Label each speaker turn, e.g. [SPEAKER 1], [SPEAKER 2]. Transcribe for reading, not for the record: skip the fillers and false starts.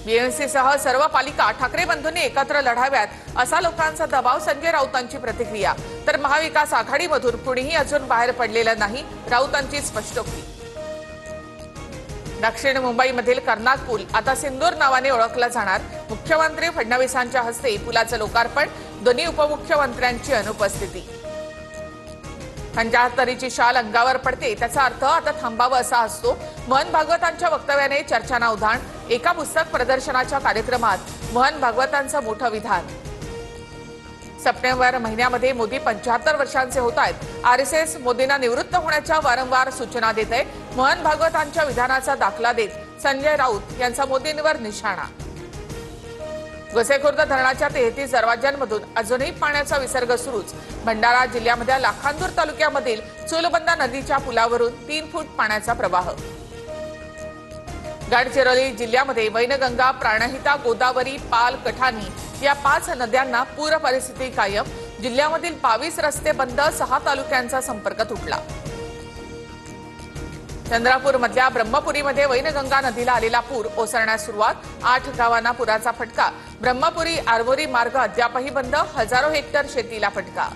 [SPEAKER 1] बीएमसीसह सर्व पालिका ठाकरे बंधूंनी एकत्र लढाव्यात असा लोकांचा दबाव. संजय राऊतांची प्रतिक्रिया. तर महाविकास आघाडीमधून कुणीही अजून बाहेर पडलेलं नाही, राऊतांची स्पष्टोक्ती. दक्षिण मुंबईमधील कर्नाक पूल आता सिंदूर नावाने ओळखला जाणार. मुख्यमंत्री फडणवीसांच्या हस्ते पुलाचं लोकार्पण. दोन्ही उपमुख्यमंत्र्यांची अनुपस्थिती. 75ची शाल अंगावर पडते त्याचा अर्थ आता थांबावं असा असतो. मोहन भागवतांच्या वक्तव्याने चर्चांना उधाण. एका पुस्तक प्रदर्शनाच्या कार्यक्रमात मोहन भागवतांचं मोठं विधान. सप्टेंबर महिन्यामध्ये मोदी 75 वर्षांचे होत आहेत. आरएसएस मोदींना निवृत्त होण्याच्या वारंवार सूचना देत आहे. मोहन भागवतांच्या विधानाचा दाखला देत संजय राऊत यांचा मोदींवर निशाणा. गोसेखुर्द धरणाच्या 33 दरवाजांमधून अजूनही पाण्याचा विसर्ग सुरूच. भंडारा जिल्ह्यामध्ये लाखांदूर तालुक्यामधील चुलबंदा नदीच्या पुलावरून 3 फूट पाण्याचा प्रवाह. गडचिरोली जिल्ह्यामध्ये वैनगंगा, प्राणहिता, गोदावरी, पाल, कठाणी या 5 नद्यांना पूर परिस्थिती कायम. जिल्ह्यामधील 22 रस्ते बंद. 6 तालुक्यांचा संपर्क तुटला. चंद्रपूरमधल्या ब्रह्मपुरीमध्ये वैनगंगा नदीला आलेला पूर ओसरण्यास सुरुवात. 8 गावांना पुराचा फटका. ब्रह्मपुरी आरमोरी मार्ग अद्यापही बंद. हजारो हेक्टर शेतीला फटका.